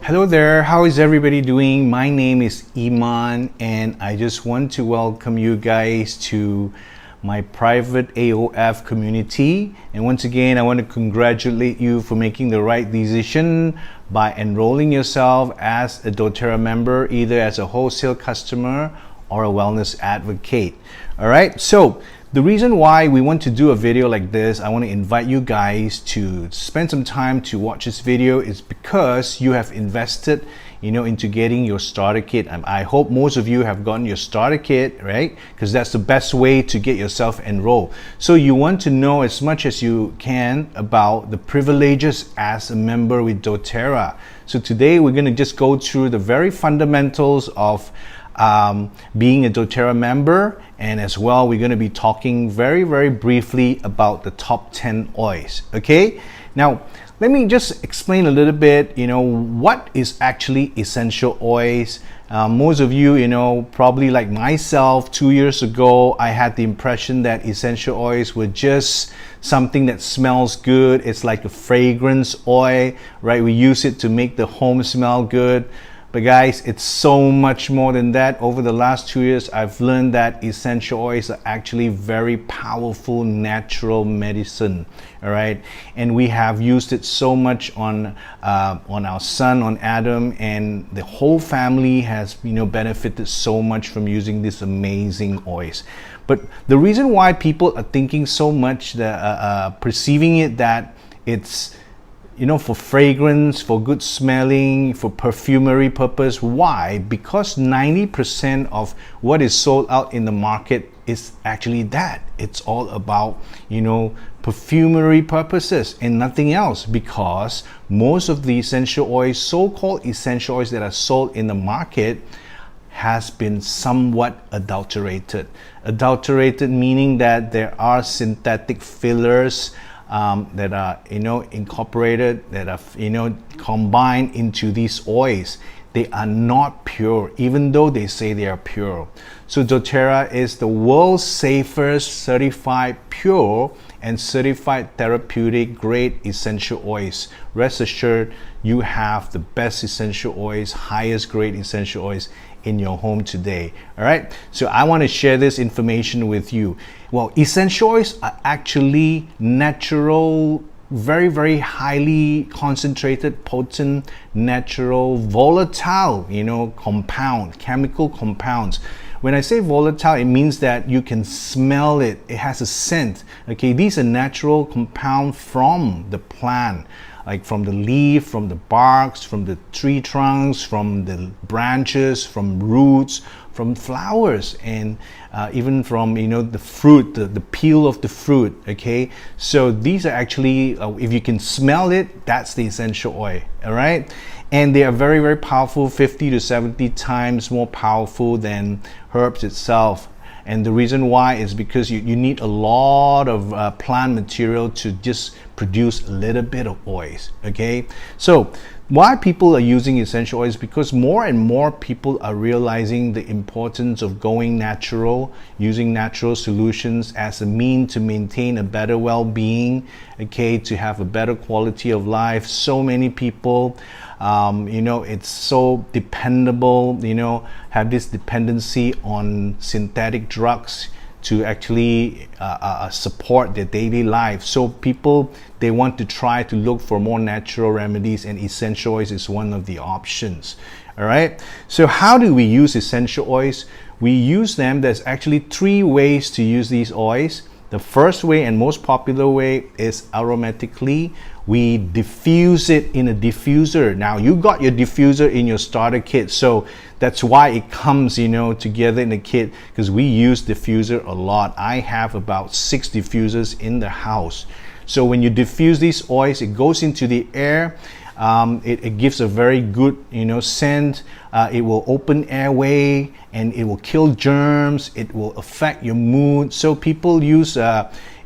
Hello there, how is everybody doing? My name is Iman and I just want to welcome you guys to my private AOF community. And once again, I want to congratulate you for making the right decision by enrolling yourself as a doTERRA member, either as a wholesale customer or a wellness advocate. All right, so the reason why we want to do a video like this, I want to invite you guys to spend some time to watch this video, is because you have invested, into getting your starter kit. I hope most of you have gotten your starter kit, right? Because that's the best way to get yourself enrolled. So you want to know as much as you can about the privileges as a member with doTERRA. So today we're going to just go through the very fundamentals of being a doTERRA member, and as well we're going to be talking very briefly about the top 10 oils. Okay, now let me just explain a little bit what is actually essential oils. Most of you probably like myself 2 years ago, I had the impression that essential oils were just something that smells good. It's like a fragrance oil, right? We use it to make the home smell good. But guys, it's so much more than that. Over the last 2 years, I've learned that essential oils are actually very powerful natural medicine. All right, and we have used it so much on our son, on Adam, and the whole family has benefited so much from using these amazing oils. But the reason why people are thinking so much, that perceiving it that it's for fragrance, for good smelling, for perfumery purpose. Why? Because 90% of what is sold out in the market is actually that. It's all about, perfumery purposes and nothing else, because most of the essential oils, so-called essential oils that are sold in the market, has been somewhat adulterated. Adulterated meaning that there are synthetic fillers that are incorporated, that are combined into these oils. They are not pure, even though they say they are pure. So doTERRA is the world's safest certified pure and certified therapeutic grade essential oils. Rest assured, you have the best essential oils, highest grade essential oils in your home today. All right, so I want to share this information with you. Well, essential oils are actually natural, very highly concentrated, potent, natural, volatile, chemical compounds. When I say volatile, it means that you can smell it. It has a scent. Okay, these are natural compounds from the plant, like from the leaf, from the barks, from the tree trunks, from the branches, from roots, from flowers, and even from the fruit, the peel of the fruit. Okay, so these are actually, if you can smell it, that's the essential oil. All right, and they are very powerful, 50 to 70 times more powerful than herbs itself. And the reason why is because you need a lot of plant material to just produce a little bit of oils. Okay, so why people are using essential oils? Because more and more people are realizing the importance of going natural, using natural solutions as a means to maintain a better well-being, okay, to have a better quality of life. So many people, it's so dependable, have this dependency on synthetic drugs to actually support their daily life. So people, they want to try to look for more natural remedies, and essential oils is one of the options. All right, so how do we use essential oils? We use them, there's actually 3 ways to use these oils. The first way and most popular way is aromatically. We diffuse it in a diffuser. Now you got your diffuser in your starter kit, so that's why it comes together in the kit, because we use diffuser a lot. I have about 6 diffusers in the house. So when you diffuse these oils, it goes into the air. It gives a very good scent. It will open airway and it will kill germs. It will affect your mood. So people use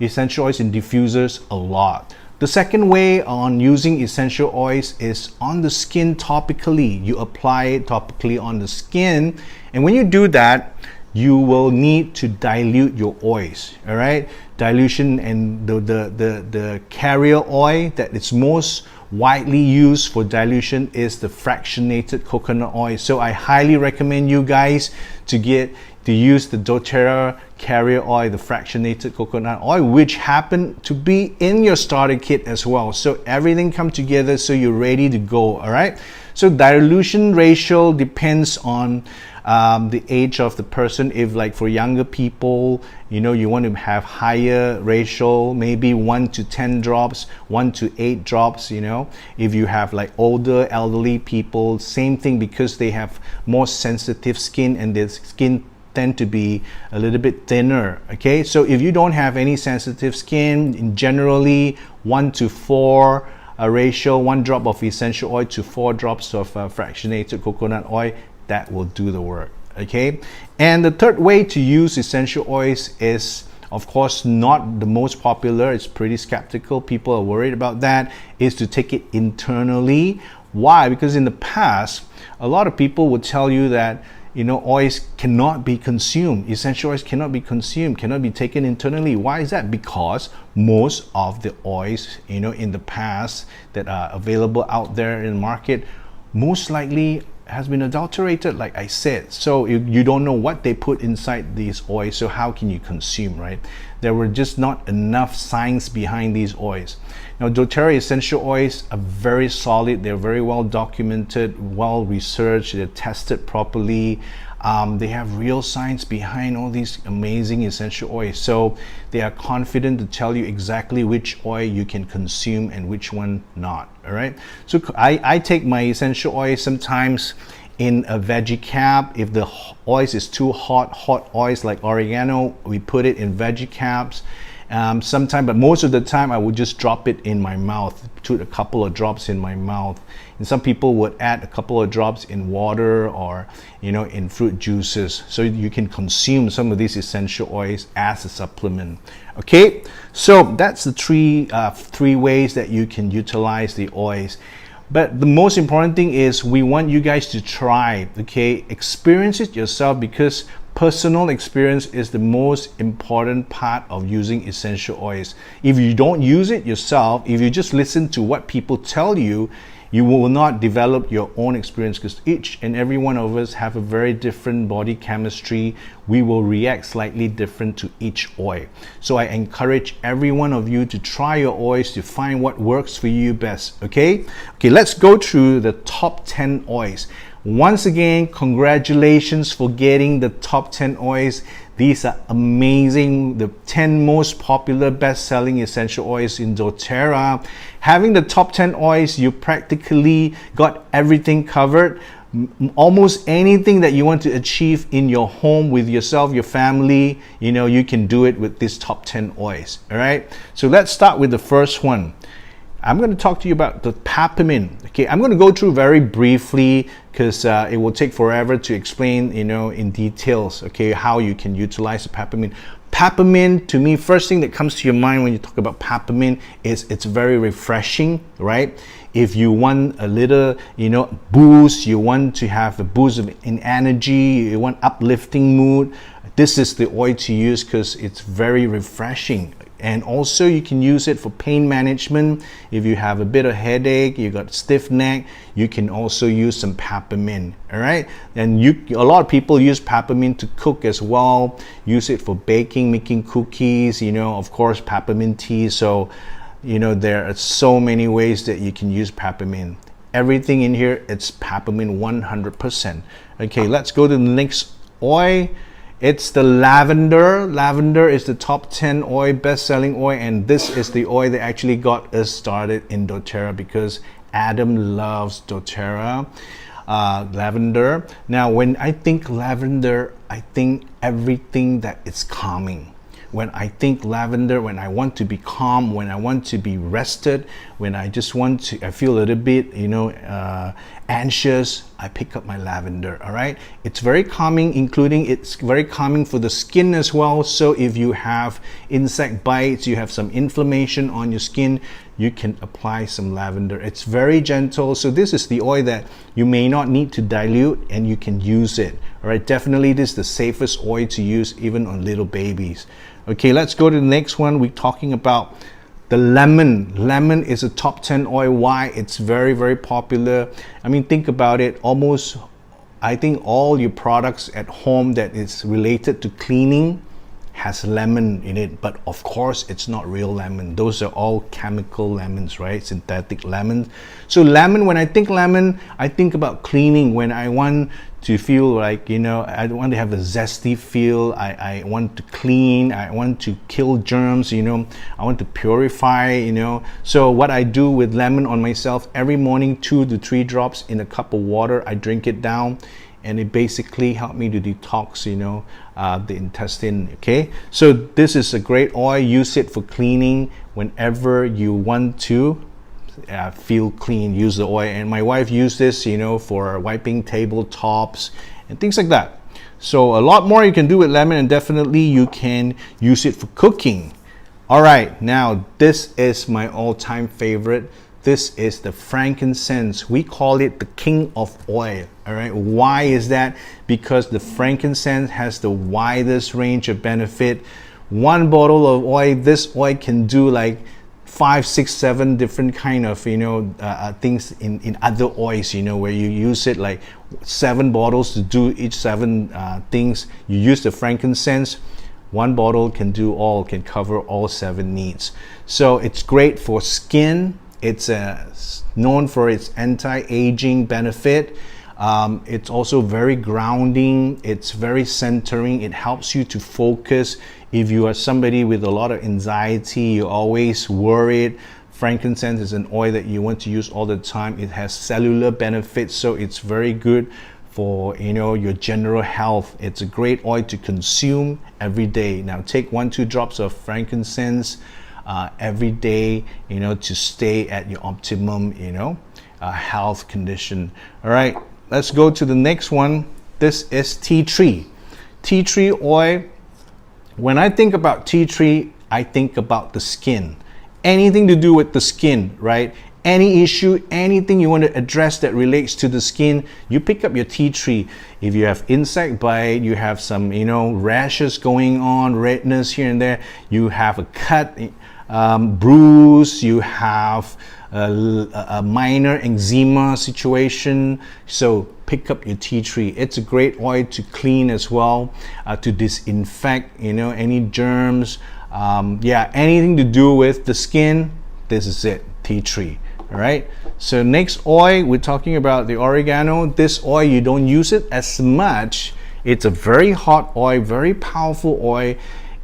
essential oils in diffusers a lot. The second way on using essential oils is on the skin topically. You apply it topically on the skin, and when you do that, you will need to dilute your oils. All right, dilution, and the carrier oil that is most widely used for dilution is the fractionated coconut oil. So I highly recommend you guys to use the doTERRA carrier oil, the fractionated coconut oil, which happen to be in your starter kit as well. So everything come together so you're ready to go. All right, so dilution ratio depends on the age of the person. If like for younger people, you want to have higher ratio, maybe 1 to 10 drops, 1 to 8 drops. If you have like older elderly people, same thing, because they have more sensitive skin and their skin tend to be a little bit thinner. Okay, so if you don't have any sensitive skin, in generally 1 to 4 ratio, 1 drop of essential oil to 4 drops of fractionated coconut oil, that will do the work. Okay, and the third way to use essential oils is, of course, not the most popular. It's pretty skeptical, people are worried about that, is to take it internally. Why? Because in the past, a lot of people would tell you that oils cannot be consumed. Essential oils cannot be consumed, cannot be taken internally. Why is that? Because most of the oils, in the past that are available out there in the market, most likely has been adulterated, like I said. So you don't know what they put inside these oils, so how can you consume, right? There were just not enough science behind these oils. Now, doTERRA essential oils are very solid. They're very well documented, well researched, they're tested properly. They have real science behind all these amazing essential oils, so they are confident to tell you exactly which oil you can consume and which one not. All right, so I take my essential oil sometimes in a veggie cap. If the oils is too hot oils like oregano, we put it in veggie caps. Sometimes, but most of the time I would just drop it in my mouth, put a couple of drops in my mouth. And some people would add a couple of drops in water or in fruit juices, so you can consume some of these essential oils as a supplement. Okay, so that's the three ways that you can utilize the oils. But the most important thing is we want you guys to try, okay? Experience it yourself, because personal experience is the most important part of using essential oils. If you don't use it yourself, if you just listen to what people tell you, you will not develop your own experience, because each and every one of us have a very different body chemistry. We will react slightly different to each oil. So I encourage every one of you to try your oils to find what works for you best. Okay, let's go through the top 10 oils. Once again, congratulations for getting the top 10 oils. These are amazing, the 10 most popular best-selling essential oils in doTERRA. Having the top 10 oils, you practically got everything covered. Almost anything that you want to achieve in your home with yourself, your family, you can do it with these top 10 oils. All right, so let's start with the first one. I'm going to talk to you about the peppermint. Okay, I'm going to go through very briefly, because it will take forever to explain, in details, okay, how you can utilize the peppermint. Peppermint, to me, first thing that comes to your mind when you talk about peppermint is it's very refreshing, right? If you want a little, boost, you want to have a boost in energy, you want uplifting mood, this is the oil to use, because it's very refreshing. And also you can use it for pain management. If you have a bit of headache, you got stiff neck, you can also use some peppermint. All right, and a lot of people use peppermint to cook as well. Use it for baking, making cookies, of course peppermint tea. So there are so many ways that you can use peppermint. Everything in here, it's peppermint 100%. Okay, let's go to the next oil. It's the lavender. Lavender is the top 10 oil, best-selling oil, and this is the oil that actually got us started in doTERRA, because Adam loves doTERRA. Lavender. Now, when I think lavender, I think everything that is calming. When I think lavender, when I want to be calm, when I want to be rested, when I just want to, I feel a little bit, anxious, I pick up my lavender. All right, it's very calming, including it's very calming for the skin as well. So if you have insect bites, you have some inflammation on your skin, you can apply some lavender. It's very gentle. So this is the oil that you may not need to dilute, and you can use it. All right, definitely this is the safest oil to use even on little babies. Okay, let's go to the next one. We're talking about the lemon. Lemon is a top 10 oil. Why? It's very, very popular. I mean, think about it. Almost, I think all your products at home that is related to cleaning has lemon in it, but of course it's not real lemon. Those are all chemical lemons, right? Synthetic lemons. So lemon, when I think lemon, I think about cleaning. When I want to feel like, you know, I want to have a zesty feel, I want to clean, I want to kill germs, you know, I want to purify, you know. So what I do with lemon on myself, every morning 2 to 3 drops in a cup of water, I drink it down, and it basically helped me to detox, you know, the intestine. Okay, so this is a great oil. Use it for cleaning whenever you want to feel clean. Use the oil. And my wife used this, you know, for wiping tabletops and things like that. So a lot more you can do with lemon, and definitely you can use it for cooking. All right, now this is my all-time favorite. This is the frankincense. We call it the king of oil. All right, why is that? Because the frankincense has the widest range of benefit. One bottle of oil, this oil can do like 5, 6, 7 different kind of, you know, things in other oils, you know, where you use it like 7 bottles to do each 7 things. You use the frankincense, 1 bottle can cover all 7 needs. So it's great for skin. It's known for its anti-aging benefit. It's also very grounding. It's very centering. It helps you to focus. If you are somebody with a lot of anxiety, you're always worried, frankincense is an oil that you want to use all the time. It has cellular benefits, so it's very good for, you know, your general health. It's a great oil to consume every day. Now take 1-2 drops of frankincense every day, you know, to stay at your optimum, you know, health condition. All right, let's go to the next one. This is tea tree. Tea tree oil. When I think about tea tree, I think about the skin. Anything to do with the skin, right? Any issue, anything you want to address that relates to the skin, you pick up your tea tree. If you have insect bite, you have some, you know, rashes going on, redness here and there, you have a cut, bruise, you have a minor eczema situation, so pick up your tea tree. It's a great oil to clean as well, to disinfect, you know, any germs. Yeah, anything to do with the skin, this is it, tea tree. All right, so next oil, we're talking about the oregano. This oil, you don't use it as much. It's a very hot oil, very powerful oil.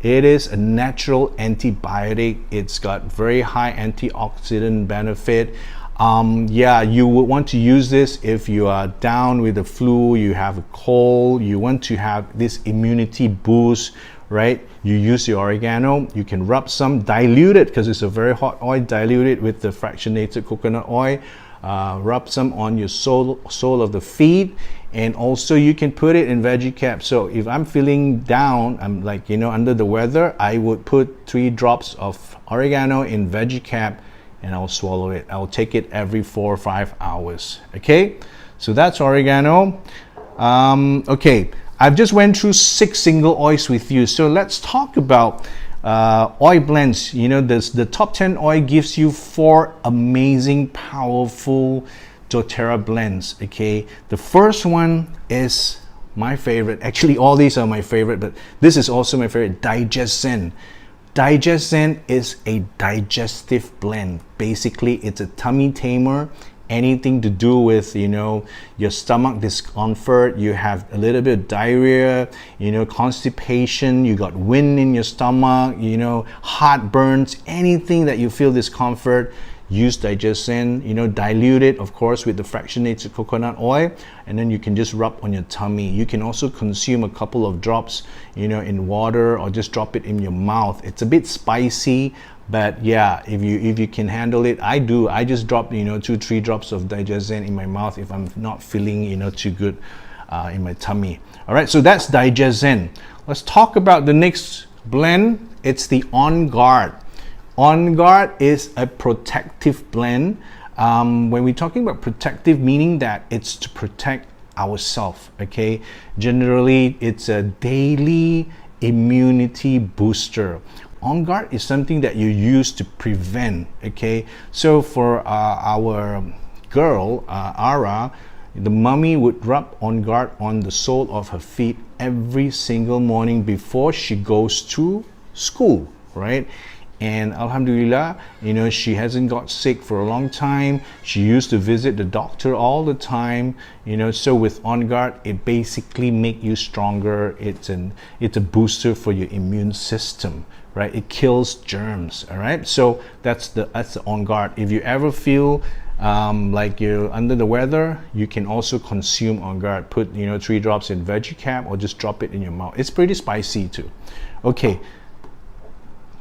It is a natural antibiotic. It's got very high antioxidant benefit. Yeah, you would want to use this if you are down with the flu, you have a cold, you want to have this immunity boost, right? You use the oregano, you can rub some, dilute it because it's a very hot oil, dilute it with the fractionated coconut oil, rub some on your sole of the feet, and also you can put it in veggie cap. So if I'm feeling down, I'm like, you know, under the weather, I would put 3 drops of oregano in veggie cap and I'll swallow it. I'll take it every 4 or 5 hours. Okay, so that's oregano. Okay, I've just went through 6 single oils with you, so let's talk about oil blends. You know, the top 10 oil gives you 4 amazing, powerful doTERRA blends. Okay, the first one is my favorite. Actually, all these are my favorite, but this is also my favorite, DigestZen. DigestZen is a digestive blend. Basically, it's a tummy tamer. Anything to do with, you know, your stomach discomfort, you have a little bit of diarrhea, you know, constipation, you got wind in your stomach, you know, heartburns, anything that you feel discomfort, use DigestZen. You know, dilute it, of course, with the fractionated coconut oil, and then you can just rub on your tummy. You can also consume a couple of drops, you know, in water, or just drop it in your mouth. It's a bit spicy, But yeah, if you can handle it, I do. I just drop 2-3 drops of Digestion in my mouth if I'm not feeling too good in my tummy. All right, so that's Digestion. Let's talk about the next blend. It's the On Guard. On Guard is a protective blend. When we're talking about protective, meaning that it's to protect ourselves. Okay, generally it's a daily immunity booster. On Guard is something that you use to prevent. Okay, so for our girl Ara, the mommy would rub On Guard on the sole of her feet every single morning before she goes to school, right? And alhamdulillah, she hasn't got sick for a long time. She used to visit the doctor all the time, so with On Guard, it basically make you stronger. It's a booster for your immune system, right? It kills germs. All right, so that's the On Guard. If you ever feel like you're under the weather, you can also consume On Guard. Put 3 drops in veggie cap or just drop it in your mouth. It's pretty spicy too. Okay,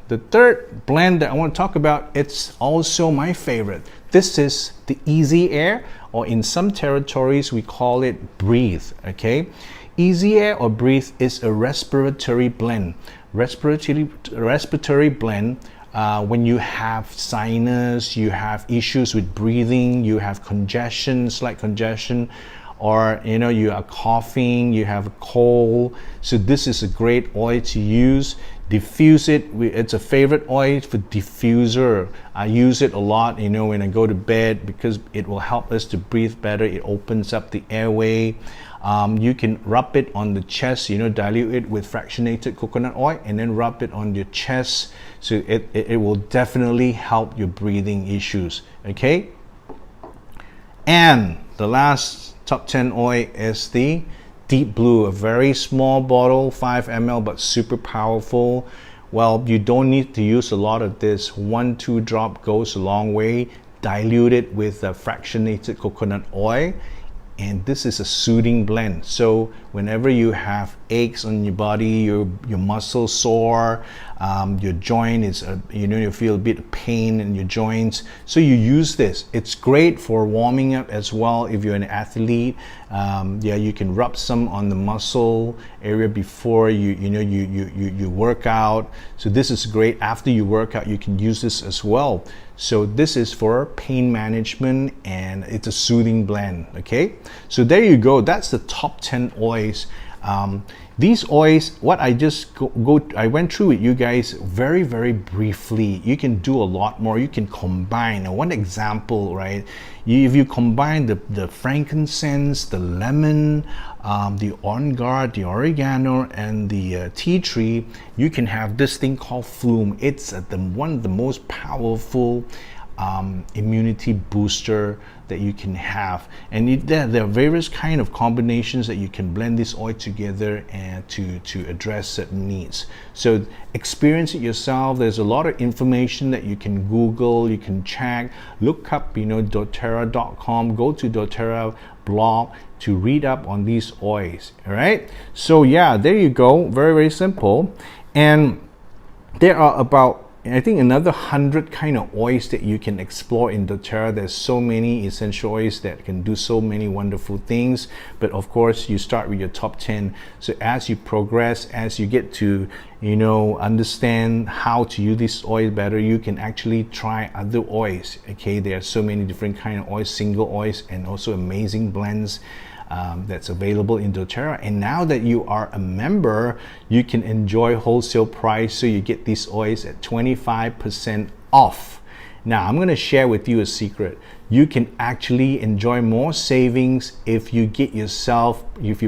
the third blend that I want to talk about, it's also my favorite. This is the Easy Air, or in some territories we call it Breathe. Okay, Easy Air or Breathe is a respiratory blend. Respiratory blend. When you have sinus, you have issues with breathing, you have congestion, slight congestion, or you are coughing, you have a cold. So this is a great oil to use. Diffuse it. It's a favorite oil for diffuser. I use it a lot, when I go to bed, because it will help us to breathe better. It opens up the airway. You can rub it on the chest, dilute it with fractionated coconut oil and then rub it on your chest. So it will definitely help your breathing issues. Okay. And the last top 10 oil is the Deep Blue, a very small bottle, 5 ml, but super powerful. Well, you don't need to use a lot of this. 1-2 drop goes a long way. Dilute it with fractionated coconut oil, and this is a soothing blend. So whenever you have aches on your body, your muscles sore, your joint is you feel a bit of pain in your joints, so you use this. It's great for warming up as well. If you're an athlete, you can rub some on the muscle area before you work out. So this is great. After you work out, you can use this as well. So this is for pain management, and it's a soothing blend. Okay, so there you go. That's the top 10 oils. These oils, what I just I went through with you guys very, very briefly. You can do a lot more. You can combine. Now, one example, right? If you combine the frankincense, the lemon, the On Guard, the oregano, and the tea tree, you can have this thing called Flume. It's one of the most powerful immunity booster that you can have, and there are various kind of combinations that you can blend this oil together and to address certain needs. So experience it yourself. There's a lot of information that you can Google, you can check, look up doTERRA.com, go to doTERRA blog to read up on these oils. All right, so yeah, there you go. Very, very simple. And there are about, I think, another 100 kind of oils that you can explore in doTERRA. There's so many essential oils that can do so many wonderful things, but of course you start with your top 10. So as you progress, as you get to understand how to use this oil better, you can actually try other oils. Okay, there are so many different kind of oils, single oils, and also amazing blends that's available in doTERRA. And now that you are a member, you can enjoy wholesale price, so you get these oils at 25% off. Now I'm going to share with you a secret. You can actually enjoy more savings if you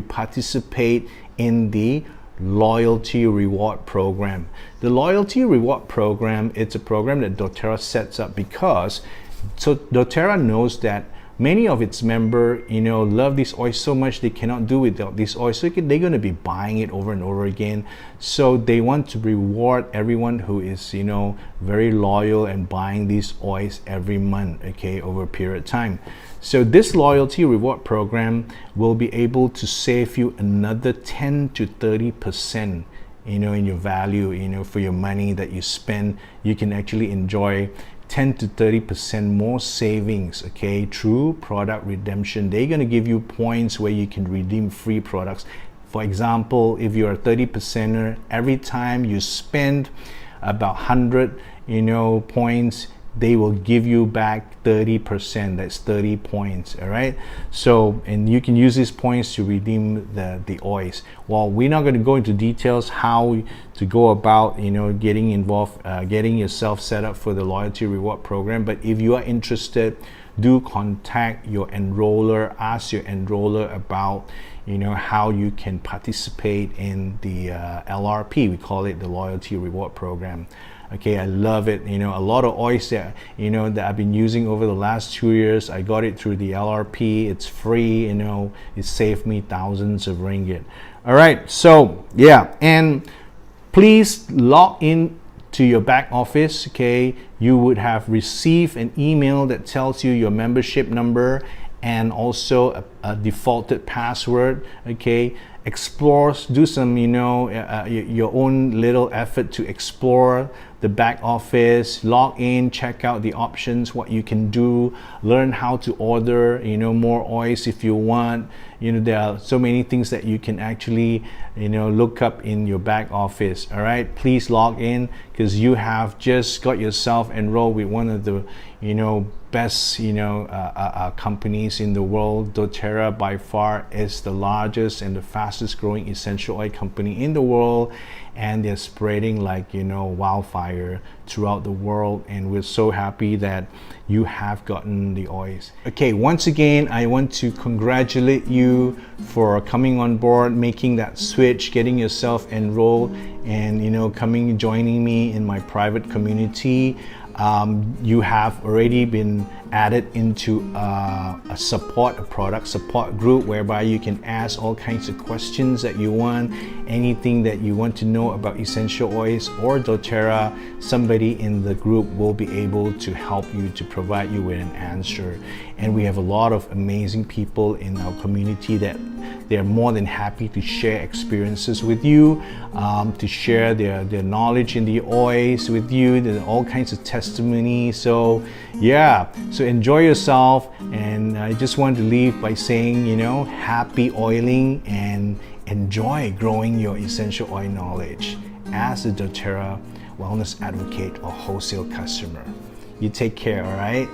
participate in the loyalty reward program. The loyalty reward program, it's a program that doTERRA sets up because doTERRA knows that many of its members, love this oil so much they cannot do without this oil. So they're going to be buying it over and over again. So they want to reward everyone who is, very loyal and buying these oils every month, okay, over a period of time. So this loyalty reward program will be able to save you another 10 to 30% in your value, for your money that you spend. You can actually enjoy 10 to 30% more savings, okay, through product redemption. They're going to give you points where you can redeem free products. For example, if you're a 30%er, every time you spend about 100 points, they will give you back 30%. That's 30 points. All right, so, and you can use these points to redeem the oils. Well, we're not going to go into details how to go about getting involved, getting yourself set up for the loyalty reward program. But if you are interested, do contact your enroller. Ask your enroller about how you can participate in the LRP. We call it the loyalty reward program. Okay, I love it. A lot of oils that that I've been using over the last 2 years, I got it through the LRP. It's free. It saved me thousands of ringgit. All right, so yeah, and please log in to your back office. Okay, you would have received an email that tells you your membership number and also a defaulted password. Okay, explore, do some your own little effort to explore the back office, log in, check out the options, what you can do, learn how to order more oils if you want. There are so many things that you can actually look up in your back office. All right, please log in, because you have just got yourself enrolled with one of the best companies in the world. doTERRA by far is the largest and the fastest growing essential oil company in the world, and they're spreading like wildfire throughout the world, and we're so happy that you have gotten the oils. Okay, once again, I want to congratulate you for coming on board, making that switch, getting yourself enrolled, and joining me in my private community. You have already been added into a product support group, whereby you can ask all kinds of questions that you want, anything that you want to know about essential oils or doTERRA. Somebody in the group will be able to help you, to provide you with an answer. And we have a lot of amazing people in our community that they're more than happy to share experiences with you, to share their knowledge in the oils with you. There's all kinds of testimony. So yeah, so enjoy yourself. And I just want to leave by saying, happy oiling, and enjoy growing your essential oil knowledge as a doTERRA wellness advocate or wholesale customer. You take care, all right?